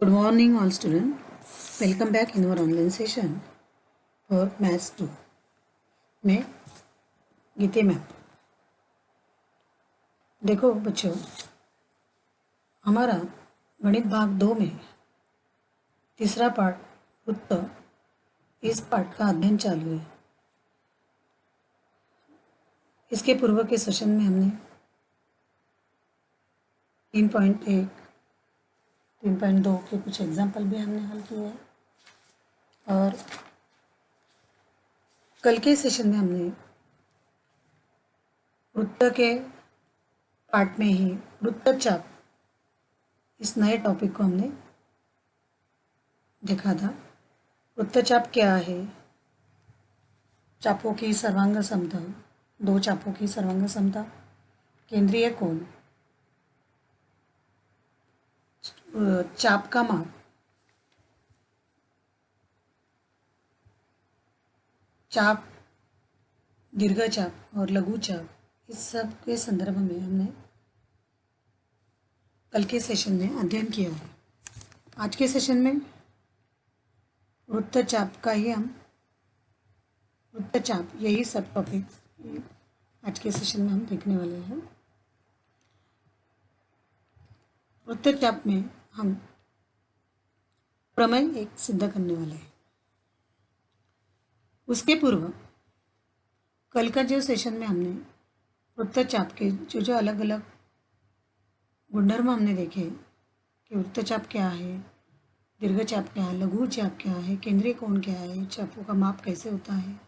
Good morning, all students. Welcome back in our online session for Maths 2 में गीते ma'am. देखो बच्चों, हमारा गणित भाग 2 में तीसरा पार्ट वृत्त, इस पार्ट का अध्ययन चालू है। इसके पूर्व के सेशन में हमने 3.1, 3.2 के कुछ एग्जाम्पल भी हमने हल किए हैं और कल के सेशन में हमने वृत्त के पार्ट में ही वृत्तचाप इस नए टॉपिक को हमने देखा था। वृत्तचाप क्या है, चापों की सर्वांग समता, दो चापों की सर्वांग समता, केंद्रीय कोण, चाप का माप, चाप, दीर्घ चाप और लघु चाप, इस सब के संदर्भ में हमने कल के सेशन में अध्ययन किया है। आज के सेशन में वृत्तचाप का ही हम वृत्तचाप यही सब टॉपिक आज के सेशन में हम देखने वाले हैं। वृत्तचाप में हम प्रमेय एक सिद्ध करने वाले हैं। उसके पूर्व कल का जो सेशन में हमने वृत्तचाप के जो अलग अलग गुणधर्म हमने देखे कि वृत्तचाप क्या है, दीर्घचाप क्या है, लघु चाप क्या है, केंद्रीय कोण क्या है, चापों का माप कैसे होता है,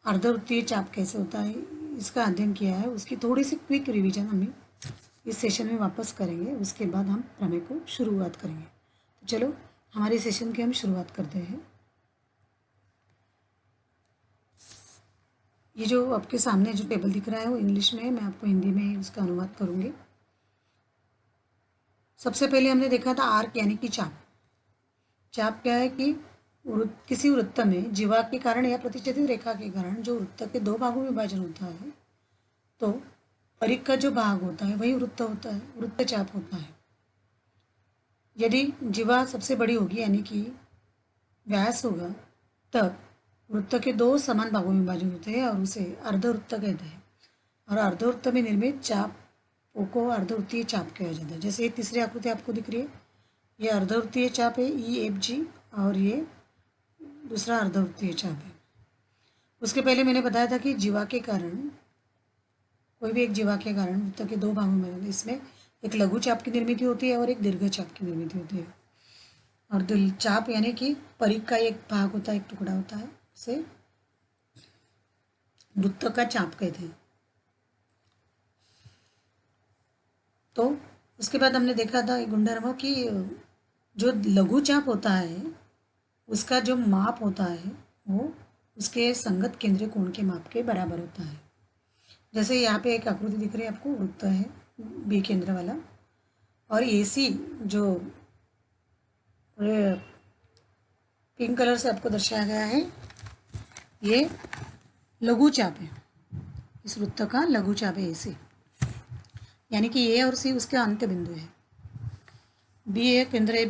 अर्धवृत्तीय चाप कैसे होता है, इसका अध्ययन किया है। उसकी थोड़ी सी क्विक रिवीजन हमें इस सेशन में वापस करेंगे। उसके बाद हम प्रमेय को शुरुआत करेंगे। तो चलो हमारे सेशन की हम शुरुआत करते हैं। ये जो आपके सामने जो टेबल दिख रहा है वो इंग्लिश में है, मैं आपको हिंदी में उसका अनुवाद करूँगी। सबसे पहले हमने देखा था आर्क यानी कि चाप। चाप क्या है कि किसी वृत्त में जीवा के कारण या प्रतिच्छेदित रेखा के कारण जो वृत्त के दो भागों में विभाजन होता है, तो परिघ का जो भाग होता है वही वृत्त होता है, वृत्तचाप होता है। यदि जीवा सबसे बड़ी होगी यानी कि व्यास होगा, तब वृत्त के दो समान भागों में विभाजन होते हैं और उसे अर्धवृत्त कहते हैं। और अर्धवृत्त में निर्मित चापों को अर्धवृत्तीय चाप कहा जाता है। जैसे ये तीसरी आकृति आपको दिख रही है, ये अर्धवृत्तीय चाप है EFG और ये दूसरा अर्धवृत्तीय चाप है। उसके पहले मैंने बताया था कि जीवा के कारण, कोई भी एक जीवा के कारण वृत्त के दो भागों में, इसमें एक लघु चाप की निर्मित होती है और एक दीर्घ चाप की निर्मित होती है। और चाप यानी कि परिघ का एक भाग होता है, एक टुकड़ा होता है, उसे वृत्त का चाप कहते हैं। तो उसके बाद हमने देखा था गुणधर्मों की जो लघु चाप होता है उसका जो माप होता है वो उसके संगत केंद्रीय कोण के माप के बराबर होता है। जैसे यहाँ पे एक आकृति दिख रही है आपको, वृत्त है बी केंद्र वाला, और AC जो पिंक कलर से आपको दर्शाया गया है, ये लघु चाप है। इस वृत्त का लघु चाप है AC, यानी कि A और C उसके अंत्य बिंदु है। B एक केंद्र है,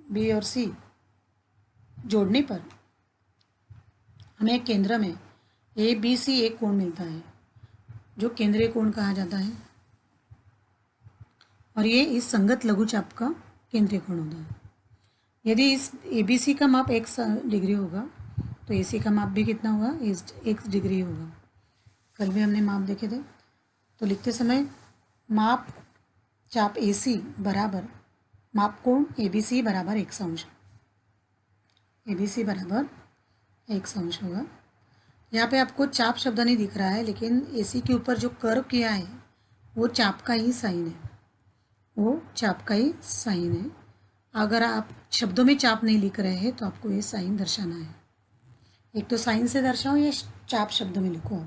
B और C जोड़ने पर हमें एक केंद्र में ABC एक कोण मिलता है जो केंद्रीय कोण कहा जाता है, और ये इस संगत लघु चाप का केंद्रीय कोण होता है। यदि इस ABC का माप x डिग्री होगा तो AC का माप भी कितना होगा, x डिग्री होगा। कल भी हमने माप देखे थे। तो लिखते समय माप चाप AC बराबर माप कोण ABC बराबर x अंश, ABC बराबर x अंश होगा। यहाँ पे आपको चाप शब्द नहीं दिख रहा है, लेकिन AC के ऊपर जो कर्व किया है वो चाप का ही साइन है, वो चाप का ही साइन है। अगर आप शब्दों में चाप नहीं लिख रहे हैं तो आपको ये साइन दर्शाना है। एक तो साइन से दर्शाओ या चाप शब्द में लिखो।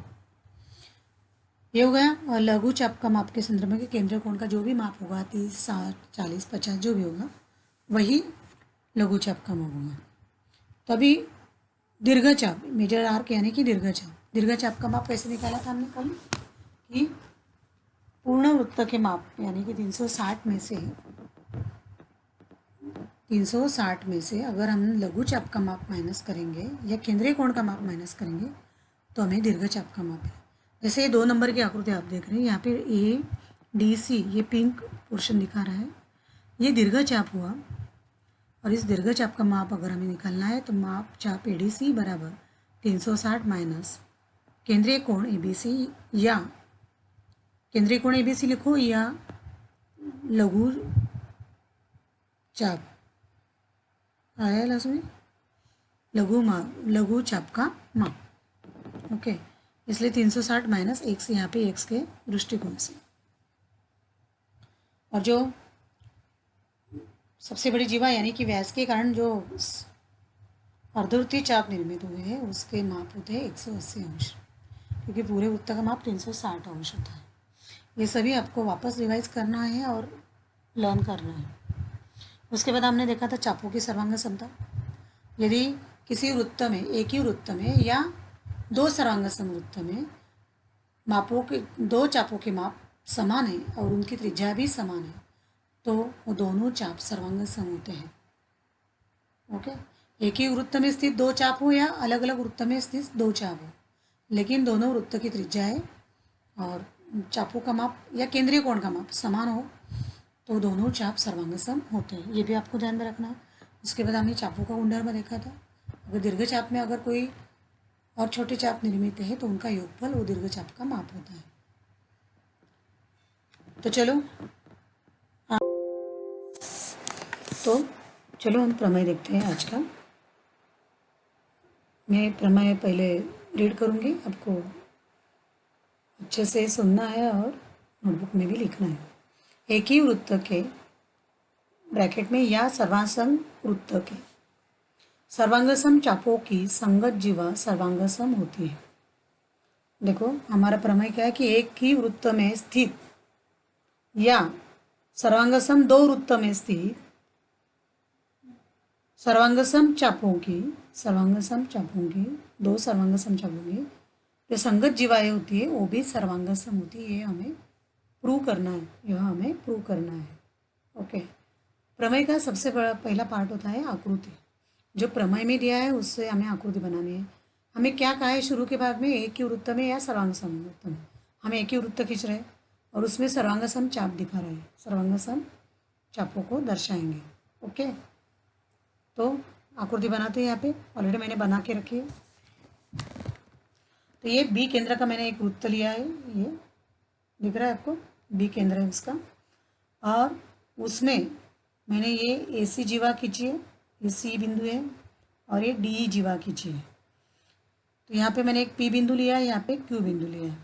ये हो गया। और लघु चाप का माप के संदर्भ में केंद्रीय कोण का जो भी माप होगा, 30, 60, 40, 50 जो भी होगा, वही लघु चाप का माप होगा। तभी दीर्घ चाप, मेजर आर्क यानी कि दीर्घ चाप का माप कैसे निकाला था हमने कल, कि पूर्ण वृत्त के माप यानी कि 360 में से अगर हम लघु चाप का माप माइनस करेंगे या केंद्रीय कोण का माप माइनस करेंगे तो हमें दीर्घ चाप का माप है। जैसे ये 2 नंबर की आकृति आप देख रहे हैं, यहाँ पे ADC ये पिंक पोर्शन दिखा रहा है, ये दीर्घ चाप हुआ। और इस दीर्घ चाप का माप अगर हमें निकालना है तो माप चाप ADC बराबर 360 माइनस केंद्रीय कोण ABC, या केंद्रीय कोण ABC लिखो या लघु चाप आया लास्ट में लघु चाप का माप। ओके, इसलिए 360 माइनस x यहाँ पे x के दृष्टिकोण से। और जो सबसे बड़ी जीवा यानी कि व्यास के कारण जो अर्धवृत्तीय चाप निर्मित हुए हैं उसके माप होते हैं 180 अंश, क्योंकि पूरे वृत्त का माप 360 अंश होता है। ये सभी आपको वापस रिवाइज करना है और लर्न करना है। उसके बाद हमने देखा था चापों की सर्वांग समता। यदि किसी वृत्त में, एक ही वृत्त में या 2 सर्वांग समवृत्त में मापों के 2 चापों के माप समान है और उनकी त्रिज्या भी समान है तो वो दोनों चाप सर्वांग सम होते हैं। ओके, एक ही वृत्त में स्थित 2 चाप हो या अलग अलग वृत्त में स्थित 2 चाप हो, लेकिन दोनों वृत्त की त्रिज्या है और चापों का माप या केंद्रीय कोण का माप समान हो तो दोनों चाप सर्वांग सम होते हैं। ये भी आपको ध्यान में रखना है। उसके बाद हमने चापों का गुणधर्म देखा था। अगर दीर्घ चाप में अगर कोई और छोटे चाप निर्मित है तो उनका योगफल वो दीर्घ चाप का माप होता है। तो चलो हम प्रमेय देखते हैं आज का। मैं प्रमेय पहले रीड करूँगी, आपको अच्छे से सुनना है और नोटबुक में भी लिखना है। एक ही वृत्त के ब्रैकेट में या सर्वांगसम वृत्त के सर्वांगसम चापों की संगत जीवा सर्वांगसम होती है। देखो हमारा प्रमेय क्या है कि एक ही वृत्त में स्थित या सर्वांगसम 2 वृत्त में स्थित सर्वांगसम चापों की 2 सर्वांगसम चापों की जो संगत जीवाएँ होती है वो भी सर्वांगसम होती है। ये हमें प्रूव करना है, ओके। प्रमेय का सबसे बड़ा पहला पार्ट होता है आकृति। जो प्रमेय में दिया है उससे हमें आकृति बनानी है। हमें क्या कहा है शुरू के भाग में, एक ही वृत्त में या सर्वांगसम वृत्त में। हम एक ही वृत्त खींच रहे हैं और उसमें सर्वांगसम चाप दिखा रहे हैं, सर्वांगसम चापों को दर्शाएंगे। ओके, तो आकृति बनाते हैं। यहाँ पे ऑलरेडी मैंने बना के रखी है। तो ये बी केंद्र का मैंने एक वृत्त लिया है, ये दिख रहा है आपको, बी केंद्र है उसका। और उसमें मैंने ये AC जीवा खींची है, ये C बिंदु है और ये DE जीवा खींची है। तो यहाँ पे मैंने एक P बिंदु लिया है, यहाँ पे Q बिंदु लिया है।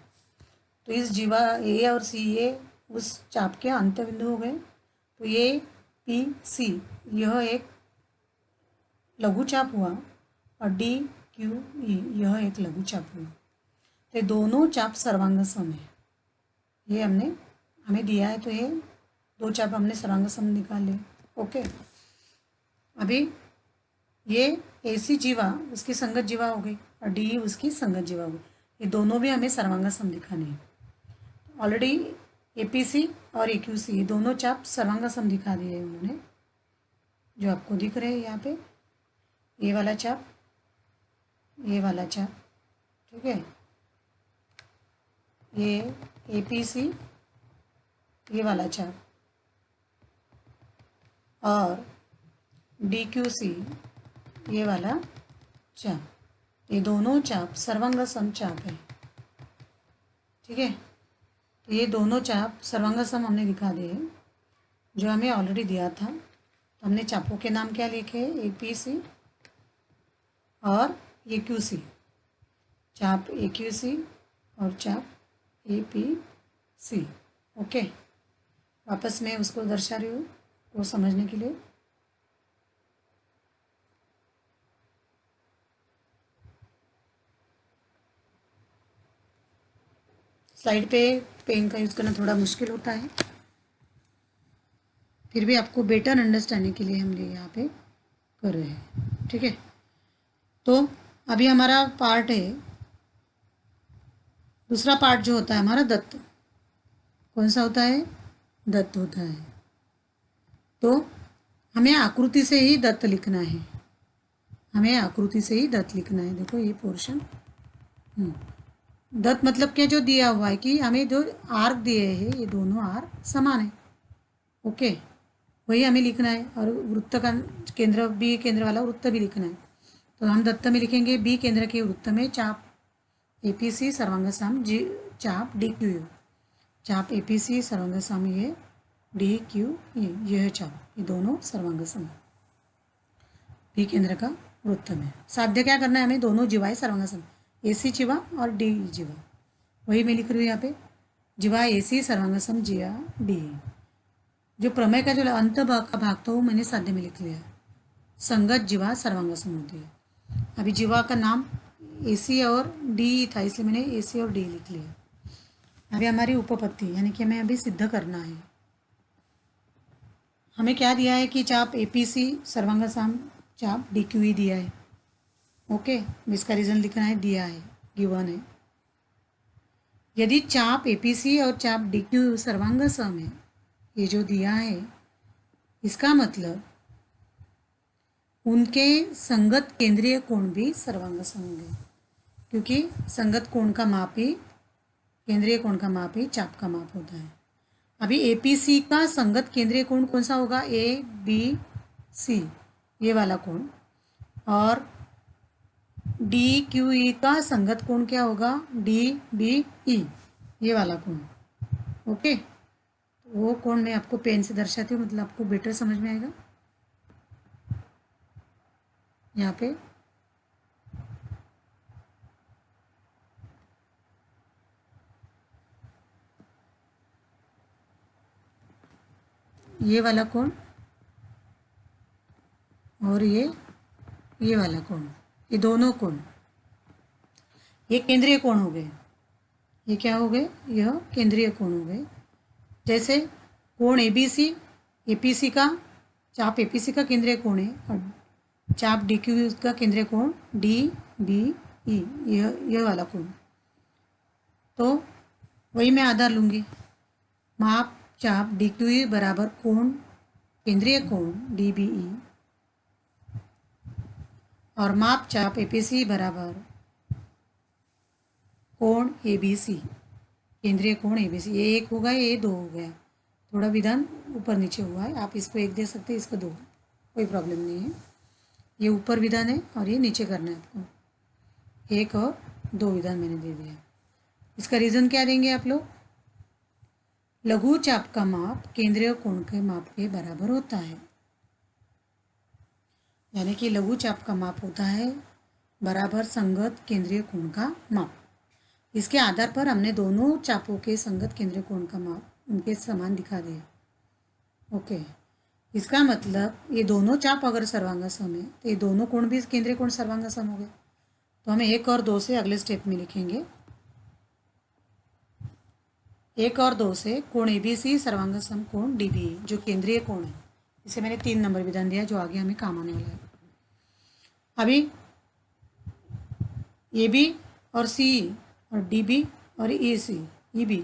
तो इस जीवा A और C ये उस चाप के अंत बिंदु हो गए। तो ये PC यह एक लघु चाप हुआ और DQE यह एक लघु चाप हुआ। तो दोनों चाप सर्वांग सम है। ये हमें दिया है तो ये 2 चाप हमने सर्वांग सम निकाल लिए। ओके, अभी ये AC जीवा उसकी संगत जीवा हो गई और DE उसकी संगत जीवा हो गई। ये दोनों भी हमें सर्वांग सम दिखाने हैं। ऑलरेडी APC और AQC ये दोनों चाप सर्वांग सम दिखा दिए हैं उन्होंने, जो आपको दिख रहे हैं यहाँ पे। ये वाला चाप, ये वाला चाप, ठीक है। ये APC, ये वाला चाप और DQC ये वाला चाप, ये दोनों चाप सर्वांग सम चाप है, ठीक है। तो ये दोनों चाप सर्वांग सम हमने दिखा दिए जो हमें ऑलरेडी दिया था। तो हमने चापों के नाम क्या लिखे, APC और AQC, चाप AQC और चाप APC। ओके, वापस मैं उसको दर्शा रही हूँ वो समझने के लिए। स्लाइड पे पेन का यूज़ करना थोड़ा मुश्किल होता है, फिर भी आपको बेटर अंडरस्टैंडिंग के लिए हम ये यहाँ पे कर रहे हैं, ठीक है। तो अभी हमारा पार्ट है, दूसरा पार्ट जो होता है हमारा दत्त। कौन सा होता है? दत्त होता है। तो हमें आकृति से ही दत्त लिखना है, हमें आकृति से ही दत्त लिखना है। देखो ये पोर्शन दत्त मतलब क्या? जो दिया हुआ है कि हमें जो आर्क दिए हैं ये दोनों आर्क समान है। ओके, वही हमें लिखना है। और वृत्त का केंद्र, बी केंद्र वाला वृत्त भी लिखना है। तो हम दत्त में लिखेंगे बी केंद्र के वृत्त में चाप एपीसी सर्वांगसम जी, चाप डी क्यू यू, चाप एपीसी सर्वांगसम ये डी क्यू यह चाप, ये दोनों सर्वांगसम बी केंद्र का वृत्त में। साध्य क्या करना है हमें? दोनों जीवा है सर्वांगसम, एसी जीवा और डी जीवा। वही मैं लिख रही हूँ यहाँ पे, जीवा एसी सर्वांगसम जीवा डी। जो प्रमेय का जो अंत भाग का भाग था वो मैंने साध्य में लिख लिया। संगत जीवा सर्वांगसम होती है। अभी जीवा का नाम एसी और डी था, इसलिए मैंने एसी और डी लिख लिया। अभी हमारी उपपत्ति यानी कि हमें अभी सिद्ध करना है। हमें क्या दिया है कि चाप एपीसी सर्वांगसम चाप डी क्यू ई दिया है। ओके, इसका रीजन लिखना है, दिया है, गिवन है। यदि चाप एपीसी और चाप डी क्यू सर्वांगसम है, ये जो दिया है, इसका मतलब उनके संगत केंद्रीय कोण भी सर्वांगसम होंगे, क्योंकि संगत कोण का माप ही, केंद्रीय कोण का माप ही चाप का माप होता है। अभी एपीसी का संगत केंद्रीय कोण कौन सा होगा? ए बी सी, ये वाला कोण। और डी क्यू ई का संगत कोण क्या होगा? डी बी ई, ये वाला कोण। ओके, वो कोण मैं आपको पेन से दर्शाती हूँ, मतलब आपको बेटर समझ में आएगा। यहाँ पे ये वाला कोण और ये वाला कोण, ये दोनों कोण, ये केंद्रीय कोण हो गए। ये क्या हो गए? यह केंद्रीय कोण हो गए। जैसे कोण एबीसी, एपीसी का, चाप एपीसी का केंद्रीय कोण है और चाप डी क्यू का केंद्रीय कोण डी बी ई, यह वाला कोण। तो वही मैं आधार लूँगी, माप चाप डी क्यू ई बराबर कोण केंद्रीय कोण डी बी ई, और माप चाप एपीसी बराबर कोण ए बी सी, केंद्रीय कोण ए बी सी। ये एक होगा, ये दो हो गया, थोड़ा विधान ऊपर नीचे हुआ है। आप इसको एक दे सकते हैं, इसको दो, कोई प्रॉब्लम नहीं है। ये ऊपर विधान है और ये नीचे करना है आपको। एक और दो विधान मैंने दे दिया। इसका रीज़न क्या देंगे आप लोग? लघु चाप का माप केंद्रीय कोण के माप के बराबर होता है, यानी कि लघु चाप का माप होता है बराबर संगत केंद्रीय कोण का माप। इसके आधार पर हमने दोनों चापों के संगत केंद्रीय कोण का माप उनके समान दिखा दिया। ओके, इसका मतलब ये दोनों चाप अगर सर्वांगसम है तो ये दोनों कोण भी केंद्रीय कोण सर्वांगसम हो गए। तो हमें एक और दो से अगले स्टेप में लिखेंगे। एक और दो से कोण एबीसी सर्वांगसम कोण डीबी, जो केंद्रीय कोण है, इसे मैंने 3 नंबर विधान दिया जो आगे हमें काम आने वाला है। अभी ए बी और सी और डी बी और ए सी ई बी,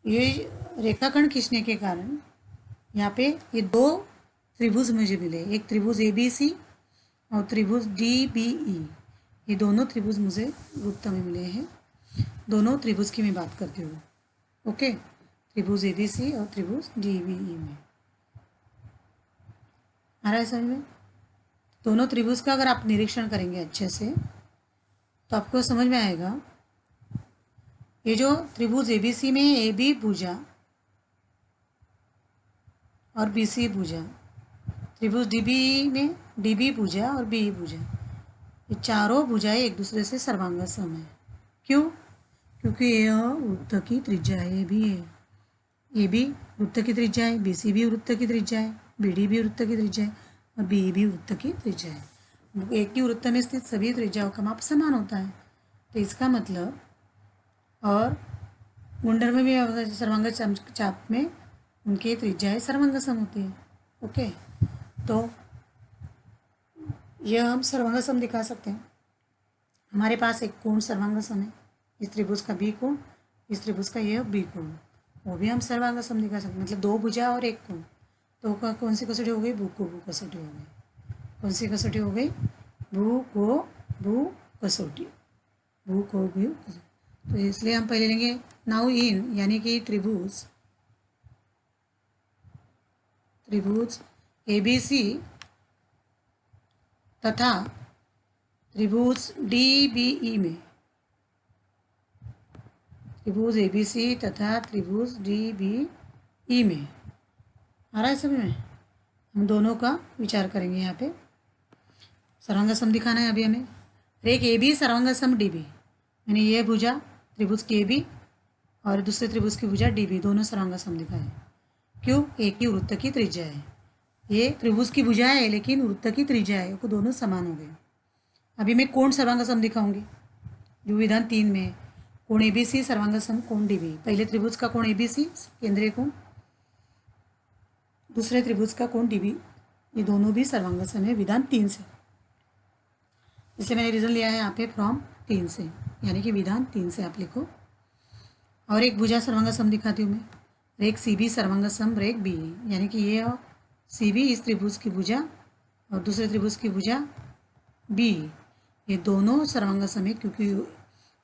ये रेखाखंड खींचने के कारण यहाँ पे ये दो त्रिभुज मुझे मिले। एक त्रिभुज ए बी सी और त्रिभुज डी बी ई, ये दोनों त्रिभुज मुझे वृत्त में मिले हैं। दोनों त्रिभुज की मैं बात करती हूँ। ओके, त्रिभुज ए बी सी और त्रिभुज डी बी ई में आ रहा है समझ में? दोनों त्रिभुज का अगर आप निरीक्षण करेंगे अच्छे से तो आपको समझ में आएगा। ये जो त्रिभुज ए बी सी में ए बी भुजा और बी सी भुजा, त्रिभुज डी बी में डी बी भुजा और बी भुजा, ये चारों भुजाएं एक दूसरे से सर्वांगसम है। क्यों? क्योंकि यह वृत्त की त्रिज्या है, ये भी है, ए बी वृत्त की त्रिज्या है, बी सी भी वृत्त की त्रिज्या है, बी डी भी वृत्त की त्रिज्या है और बी भी वृत्त की त्रिज्या है। एक ही वृत्त में स्थित सभी त्रिज्याओं का माप समान होता है। तो इसका मतलब, और गुंडर में भी सर्वांग चाप में उनकी त्रिज्याएं सर्वांगसम होती है। ओके, तो यह हम सर्वांगसम दिखा सकते हैं। हमारे पास एक कोण सर्वांगसम है, इस त्रिभुज का बी कोण, इस त्रिभुज का यह बी कोण। वो भी हम सर्वांग सम दिखा सकते, मतलब दो भुजा और एक कोण, तो कौन सी कसौटी हो गई, भू को भू कसौटी हो गई। कौन सी कसौटी हो गई, भू को भू कसौटी, भू को भू कसौटी। तो इसलिए हम पहले लेंगे नाउ इन, यानी कि त्रिभुज ABC तथा त्रिभुज DBE में, त्रिभुज ABC तथा त्रिभुज DBE में, आ रहा है समझ में, हम दोनों का विचार करेंगे। यहाँ पे सर्वांग सम दिखाना है अभी हमें। रेख AB सर्वांग सम DB, यानी ये भुजा त्रिभुज KB और दूसरे त्रिभुज की भुजा DB, दोनों सर्वांग सम दिखाए। क्यों, एक ही वृत्त की त्रिज्या है, ये त्रिभुज की भुजा है लेकिन वृत्त की त्रिज्या है, वो दोनों समान हो गए। अभी मैं कोण सर्वांग सम दिखाऊंगी, जो विधान 3 में है। कोण ABC सर्वांग सम कोण DB, पहले त्रिभुज का कोण ABC केंद्रीय कोण, दूसरे त्रिभुज का कोण DB, ये दोनों भी सर्वांग सम है विधान 3 से। इसलिए मैंने रीजन लिया है यहाँ पे फ्रॉम 3 से, यानी कि विधान 3 से आप लिखो। और एक भुजा सर्वांग सम दिखाती हूँ मैं, रेख CB सर्वांग सम रेख BE, यानी कि ये और CB इस त्रिभुज की भुजा और दूसरे त्रिभुज की भुजा BE, ये दोनों सर्वांग सम है क्योंकि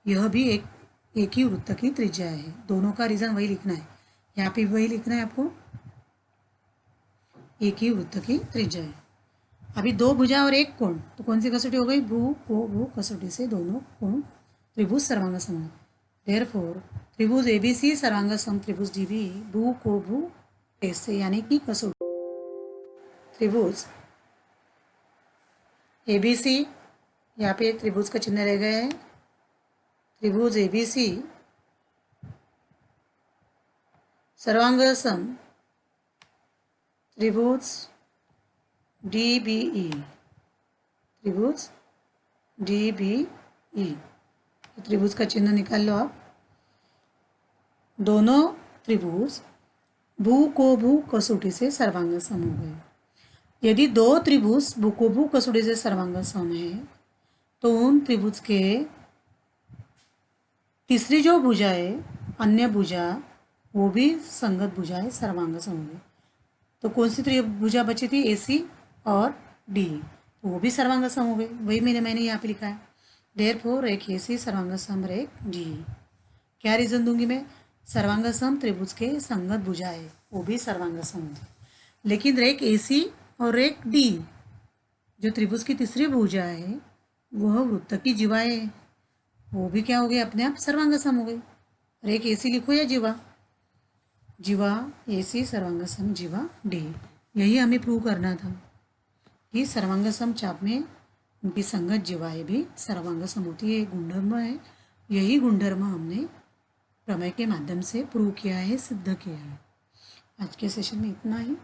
यह भी एक ही वृत्त की त्रिज्या है। दोनों का रीजन वही लिखना है, यहाँ पे वही लिखना है आपको, एक ही वृत्त की त्रिज्या है। अभी दो भुजा और एक कोण, तो कौन सी कसौटी हो गई, भू को भू कसौटी से दोनों कोण त्रिभुज सर्वांग सम है। देयरफॉर त्रिभुज ABC सर्वांग सम त्रिभुज DB भू को भू से, यानी कि कसौटी त्रिभुज ABC, यहाँ पे त्रिभुज का चिन्ह रह गया है, त्रिभुज ABC सर्वांग सम त्रिभुज DBE, त्रिभुज DBE, त्रिभुज का चिन्ह निकाल लो आप। दोनों त्रिभुज भू को भू कसौटी से सर्वांग सम हो गए। यदि दो त्रिभुज भू को भू कसौटी से सर्वांग सम है तो उन त्रिभुज के तीसरी जो भुजा है, अन्य भुजा, वो भी संगत भुजा है, सर्वांग सम हो गई। तो कौन सी त्रिभुजा बची थी, AC और D, तो वो भी सर्वांग सम हो गई, वही मैंने यहाँ पे लिखा है। देयरफॉर रेख AC सर्वांग सम रेख DE। क्या रीजन दूंगी मैं, सर्वांग सम त्रिभुज के संगत भुजा है, वो भी सर्वांग सम होगी। लेकिन रेख AC और रेख D, जो त्रिभुज की तीसरी भुजा है, वह वृत्त की जीवा है, वो भी क्या हो गई, अपने आप सर्वांग सम हो गई। रेख AC लिखो या जीवा, जीवा AC सर्वांग सम जीवा D, यही हमें प्रूव करना था कि सर्वांग सम चाप में उनकी संगत जीवाएं भी सर्वांग सम होती है, ये गुणधर्म है। यही गुणधर्म हमने प्रमेय के माध्यम से प्रूव किया है, सिद्ध किया है। आज के सेशन में इतना ही।